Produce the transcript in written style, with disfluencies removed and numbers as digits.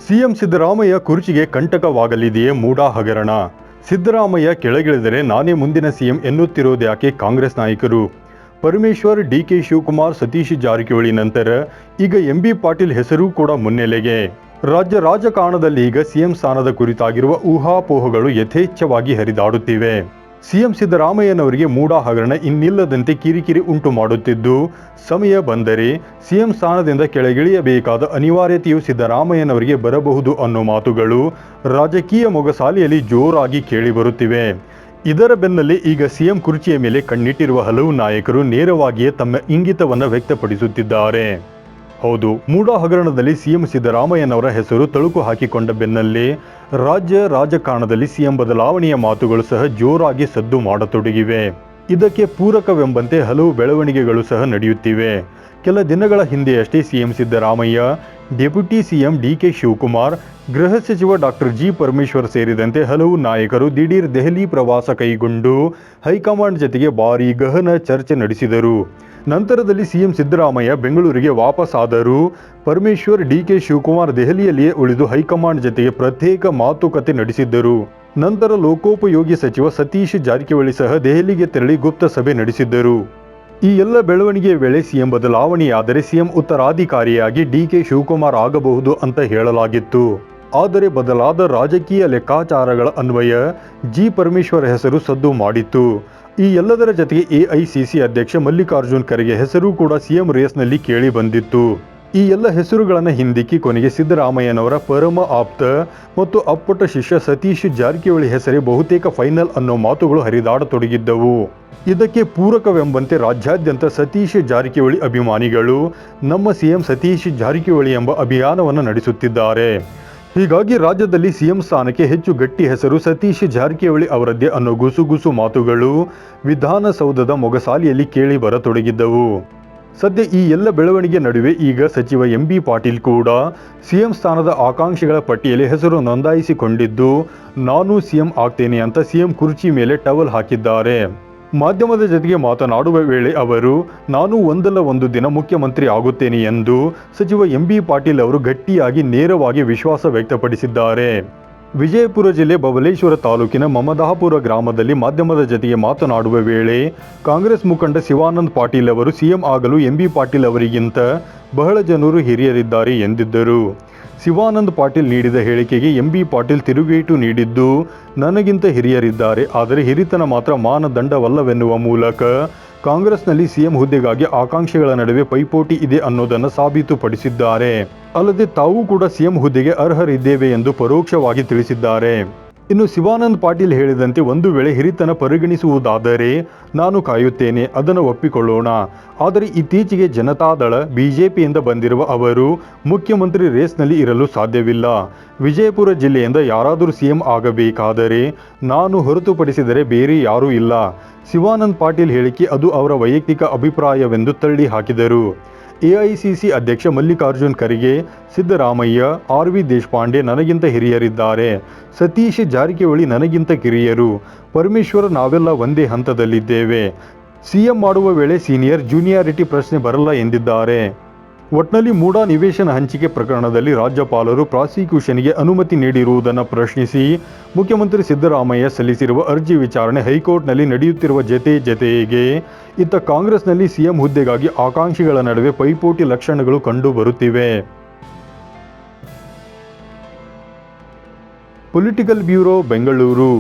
CM Siddaramaiah ಕುರ್ಚಿಗೆ ಕಂಟಕವಾಗಲಿದೆಯೇ MUDA ಹಗರಣ? ಸಿದ್ದರಾಮಯ್ಯ ಕೆಳಗಿಳಿದರೆ ನಾನೇ ಮುಂದಿನ ಸಿಎಂ ಎನ್ನುತ್ತಿರುವುದ್ಯಾಕೆ ಕಾಂಗ್ರೆಸ್ ನಾಯಕರು? ಪರಮೇಶ್ವರ್, ಡಿಕೆ ಶಿವಕುಮಾರ್, ಸತೀಶ್ ಜಾರಕಿಹೊಳಿ ನಂತರ ಈಗ ಎಂಬಿ ಪಾಟೀಲ್ ಹೆಸರು ಕೂಡ ಮುನ್ನೆಲೆಗೆ. ರಾಜ್ಯ ರಾಜಕಾರಣದಲ್ಲಿ ಈಗ ಸಿಎಂ ಸ್ಥಾನದ ಕುರಿತಾಗಿರುವ ಊಹಾಪೋಹಗಳು ಯಥೇಚ್ಛವಾಗಿ ಹರಿದಾಡುತ್ತಿವೆ. ಸಿಎಂ ಸಿದ್ದರಾಮಯ್ಯನವರಿಗೆ ಮೂಡಾ ಹಗರಣ ಇನ್ನಿಲ್ಲದಂತೆ ಕಿರಿಕಿರಿ ಉಂಟು ಮಾಡುತ್ತಿದ್ದು, ಸಮಯ ಬಂದರೆ ಸಿಎಂ ಸ್ಥಾನದಿಂದ ಕೆಳಗಿಳಿಯಬೇಕಾದ ಅನಿವಾರ್ಯತೆಯು ಸಿದ್ದರಾಮಯ್ಯನವರಿಗೆ ಬರಬಹುದು ಅನ್ನೋ ಮಾತುಗಳು ರಾಜಕೀಯ ಮೊಗಸಾಲೆಯಲ್ಲಿ ಜೋರಾಗಿ ಕೇಳಿಬರುತ್ತಿವೆ. ಇದರ ಬೆನ್ನಲ್ಲೇ ಈಗ ಸಿಎಂ ಕುರ್ಚಿಯ ಮೇಲೆ ಕಣ್ಣಿಟ್ಟಿರುವ ಹಲವು ನಾಯಕರು ನೇರವಾಗಿಯೇ ತಮ್ಮ ಇಂಗಿತವನ್ನು ವ್ಯಕ್ತಪಡಿಸುತ್ತಿದ್ದಾರೆ. ಹೌದು, ಮೂಡಾ ಹಗರಣದಲ್ಲಿ ಸಿಎಂ ಸಿದ್ದರಾಮಯ್ಯನವರ ಹೆಸರು ತಳುಕು ಹಾಕಿಕೊಂಡ ಬೆನ್ನಲ್ಲೇ ರಾಜ್ಯ ರಾಜಕಾರಣದಲ್ಲಿ ಸಿಎಂ ಬದಲಾವಣೆಯ ಮಾತುಗಳು ಸಹ ಜೋರಾಗಿ ಸದ್ದು ಮಾಡತೊಡಗಿವೆ. ಇದಕ್ಕೆ ಪೂರಕವೆಂಬಂತೆ ಹಲವು ಬೆಳವಣಿಗೆಗಳು ಸಹ ನಡೆಯುತ್ತಿವೆ. ಕೆಲ ದಿನಗಳ ಹಿಂದೆಯಷ್ಟೇ CM Siddaramaiah, deputy CM DK Shivakumar, ಗೃಹ ಸಚಿವ ಡಾಕ್ಟರ್ ಜಿ ಪರಮೇಶ್ವರ್ ಸೇರಿದಂತೆ ಹಲವು ನಾಯಕರು ದಿಢೀರ್ ದೆಹಲಿ ಪ್ರವಾಸ ಕೈಗೊಂಡು ಹೈಕಮಾಂಡ್ ಜತೆಗೆ ಭಾರೀ ಗಹನ ಚರ್ಚೆ ನಡೆಸಿದರು. ನಂತರದಲ್ಲಿ ಸಿಎಂ ಸಿದ್ದರಾಮಯ್ಯ ಬೆಂಗಳೂರಿಗೆ ವಾಪಸ್ಸಾದರೂ ಪರಮೇಶ್ವರ್, ಡಿಕೆ ಶಿವಕುಮಾರ್ ದೆಹಲಿಯಲ್ಲಿಯೇ ಉಳಿದು ಹೈಕಮಾಂಡ್ ಜತೆಗೆ ಪ್ರತ್ಯೇಕ ಮಾತುಕತೆ ನಡೆಸಿದ್ದರು. ನಂತರ ಲೋಕೋಪಯೋಗಿ ಸಚಿವ ಸತೀಶ್ ಜಾರಕಿಹೊಳಿ ಸಹ ದೆಹಲಿಗೆ ತೆರಳಿ ಗುಪ್ತ ಸಭೆ ನಡೆಸಿದ್ದರು. ಈ ಎಲ್ಲ ಬೆಳವಣಿಗೆಯ ವೇಳೆ ಸಿಎಂ ಬದಲಾವಣೆಯಾದರೆ ಸಿಎಂ ಉತ್ತರಾಧಿಕಾರಿಯಾಗಿ ಡಿಕೆ ಶಿವಕುಮಾರ್ ಆಗಬಹುದು ಅಂತ ಹೇಳಲಾಗಿತ್ತು. ಆದರೆ ಬದಲಾದ ರಾಜಕೀಯ ಲೆಕ್ಕಾಚಾರಗಳ ಅನ್ವಯ ಜಿ ಪರಮೇಶ್ವರ್ ಹೆಸರು ಸದ್ದು ಮಾಡಿತ್ತು. ಈ ಎಲ್ಲದರ ಜತೆಗೆ ಎಐಸಿಸಿ ಅಧ್ಯಕ್ಷ ಮಲ್ಲಿಕಾರ್ಜುನ್ ಖರ್ಗೆ ಹೆಸರು ಕೂಡ ಸಿಎಂ ರೇಸ್ನಲ್ಲಿ ಕೇಳಿ ಬಂದಿತ್ತು. ಈ ಎಲ್ಲ ಹೆಸರುಗಳನ್ನು ಹಿಂದಿಕ್ಕಿ ಕೊನೆಗೆ ಸಿದ್ದರಾಮಯ್ಯನವರ ಪರಮ ಆಪ್ತ ಮತ್ತು ಅಪ್ಪಟ ಶಿಷ್ಯ ಸತೀಶ್ ಜಾರಕಿಹೊಳಿ ಹೆಸರೇ ಬಹುತೇಕ ಫೈನಲ್ ಅನ್ನೋ ಮಾತುಗಳು ಹರಿದಾಡತೊಡಗಿದ್ದವು. ಇದಕ್ಕೆ ಪೂರಕವೆಂಬಂತೆ ರಾಜ್ಯಾದ್ಯಂತ ಸತೀಶ್ ಜಾರಕಿಹೊಳಿ ಅಭಿಮಾನಿಗಳು ನಮ್ಮ ಸಿಎಂ ಸತೀಶ್ ಜಾರಕಿಹೊಳಿ ಎಂಬ ಅಭಿಯಾನವನ್ನು ನಡೆಸುತ್ತಿದ್ದಾರೆ. ಹೀಗಾಗಿ ರಾಜ್ಯದಲ್ಲಿ ಸಿಎಂ ಸ್ಥಾನಕ್ಕೆ ಹೆಚ್ಚು ಗಟ್ಟಿ ಹೆಸರು ಸತೀಶ್ ಜಾರಕಿಹೊಳಿ ಅವರದ್ದೇ ಅನ್ನೋ ಗುಸುಗುಸು ಮಾತುಗಳು ವಿಧಾನಸೌಧದ ಮೊಗಸಾಲೆಯಲ್ಲಿ ಕೇಳಿ ಬರತೊಡಗಿದ್ದವು. ಸದ್ಯ ಈ ಎಲ್ಲ ಬೆಳವಣಿಗೆ ನಡುವೆ ಈಗ ಸಚಿವ ಎಂಬಿ ಪಾಟೀಲ್ ಕೂಡ ಸಿಎಂ ಸ್ಥಾನದ ಆಕಾಂಕ್ಷಿಗಳ ಪಟ್ಟಿಯಲ್ಲಿ ಹೆಸರು ನೋಂದಾಯಿಸಿಕೊಂಡಿದ್ದು, ನಾನು ಸಿಎಂ ಆಗ್ತೇನೆ ಅಂತ ಸಿಎಂ ಕುರ್ಚಿ ಮೇಲೆ ಟವಲ್ ಹಾಕಿದ್ದಾರೆ. ಮಾಧ್ಯಮದ ಜೊತೆಗೆ ಮಾತನಾಡುವ ವೇಳೆ ಅವರು, ನಾನು ಒಂದಲ್ಲ ಒಂದು ದಿನ ಮುಖ್ಯಮಂತ್ರಿ ಆಗುತ್ತೇನೆ ಎಂದು ಸಚಿವ ಎಂಬಿ ಪಾಟೀಲ್ ಅವರು ಗಟ್ಟಿಯಾಗಿ ನೇರವಾಗಿ ವಿಶ್ವಾಸ ವ್ಯಕ್ತಪಡಿಸಿದ್ದಾರೆ. ವಿಜಯಪುರ ಜಿಲ್ಲೆ ಬಬಲೇಶ್ವರ ತಾಲೂಕಿನ ಮಮದಾಪುರ ಗ್ರಾಮದಲ್ಲಿ ಮಾಧ್ಯಮದ ಜೊತೆಗೆ ಮಾತನಾಡುವ ವೇಳೆ ಕಾಂಗ್ರೆಸ್ ಮುಖಂಡ ಶಿವಾನಂದ ಪಾಟೀಲ್ ಅವರು ಸಿಎಂ ಆಗಲು ಎಂಬಿ ಪಾಟೀಲ್ ಅವರಿಗಿಂತ ಬಹಳ ಜನರು ಹಿರಿಯರಿದ್ದಾರೆ ಎಂದಿದ್ದರು. ಶಿವಾನಂದ ಪಾಟೀಲ್ ನೀಡಿದ ಹೇಳಿಕೆಗೆ ಎಂಬಿ ಪಾಟೀಲ್ ತಿರುಗೇಟು ನೀಡಿದ್ದು, ನನಗಿಂತ ಹಿರಿಯರಿದ್ದಾರೆ, ಆದರೆ ಹಿರಿತನ ಮಾತ್ರ ಮಾನದಂಡವಲ್ಲವೆನ್ನುವ ಮೂಲಕ ಕಾಂಗ್ರೆಸ್ನಲ್ಲಿ ಸಿಎಂ ಹುದ್ದೆಗಾಗಿ ಆಕಾಂಕ್ಷಿಗಳ ನಡುವೆ ಪೈಪೋಟಿ ಇದೆ ಅನ್ನೋದನ್ನು ಸಾಬೀತುಪಡಿಸಿದ್ದಾರೆ. ಅಲ್ಲದೆ ತಾವು ಕೂಡ ಸಿಎಂ ಹುದ್ದೆಗೆ ಅರ್ಹರಿದ್ದೇವೆ ಎಂದು ಪರೋಕ್ಷವಾಗಿ ತಿಳಿಸಿದ್ದಾರೆ. ಇನ್ನು ಶಿವಾನಂದ ಪಾಟೀಲ್ ಹೇಳಿದಂತೆ ಒಂದು ವೇಳೆ ಹಿರಿತನ ಪರಿಗಣಿಸುವುದಾದರೆ ನಾನು ಕಾಯುತ್ತೇನೆ, ಅದನ್ನು ಒಪ್ಪಿಕೊಳ್ಳೋಣ. ಆದರೆ ಇತ್ತೀಚೆಗೆ ಜನತಾದಳ ಬಿಜೆಪಿಯಿಂದ ಬಂದಿರುವ ಅವರು ಮುಖ್ಯಮಂತ್ರಿ ರೇಸ್ನಲ್ಲಿ ಇರಲು ಸಾಧ್ಯವಿಲ್ಲ. ವಿಜಯಪುರ ಜಿಲ್ಲೆಯಿಂದ ಯಾರಾದರೂ ಸಿಎಂ ಆಗಬೇಕಾದರೆ ನಾನು ಹೊರತುಪಡಿಸಿದರೆ ಬೇರೆ ಯಾರೂ ಇಲ್ಲ. ಶಿವಾನಂದ ಪಾಟೀಲ್ ಹೇಳಿಕೆ ಅದು ಅವರ ವೈಯಕ್ತಿಕ ಅಭಿಪ್ರಾಯವೆಂದು ತಳ್ಳಿ ಹಾಕಿದರು. ಎಐಸಿಸಿ ಅಧ್ಯಕ್ಷ ಮಲ್ಲಿಕಾರ್ಜುನ್ ಖರ್ಗೆ, ಸಿದ್ದರಾಮಯ್ಯ, ಆರ್.ವಿ. ದೇಶಪಾಂಡೆ ನನಗಿಂತ ಹಿರಿಯರಿದ್ದಾರೆ, ಸತೀಶ್ ಜಾರಕಿಹೊಳಿ ನನಗಿಂತ ಕಿರಿಯರು, ಪರಮೇಶ್ವರ್ ನಾವೆಲ್ಲ ಒಂದೇ ಹಂತದಲ್ಲಿದ್ದೇವೆ. ಸಿಎಂ ಮಾಡುವ ವೇಳೆ ಸೀನಿಯರ್ ಜೂನಿಯಾರಿಟಿ ಪ್ರಶ್ನೆ ಬರಲ್ಲ ಎಂದಿದ್ದಾರೆ. ಒಟ್ನಲ್ಲಿ ಮೂಡಾ ನಿವೇಶನ ಹಂಚಿಕೆ ಪ್ರಕರಣದಲ್ಲಿ ರಾಜ್ಯಪಾಲರು ಪ್ರಾಸಿಕ್ಯೂಷನ್ಗೆ ಅನುಮತಿ ನೀಡಿರುವುದನ್ನು ಪ್ರಶ್ನಿಸಿ ಮುಖ್ಯಮಂತ್ರಿ ಸಿದ್ದರಾಮಯ್ಯ ಸಲ್ಲಿಸಿರುವ ಅರ್ಜಿ ವಿಚಾರಣೆ ಹೈಕೋರ್ಟ್ನಲ್ಲಿ ನಡೆಯುತ್ತಿರುವ ಜತೆಗೆ ಇತ್ತ ಕಾಂಗ್ರೆಸ್ನಲ್ಲಿ ಸಿಎಂ ಹುದ್ದೆಗಾಗಿ ಆಕಾಂಕ್ಷಿಗಳ ನಡುವೆ ಪೈಪೋಟಿ ಲಕ್ಷಣಗಳು ಕಂಡು ಬರುತ್ತಿವೆ. Political bureau, Bengaluru.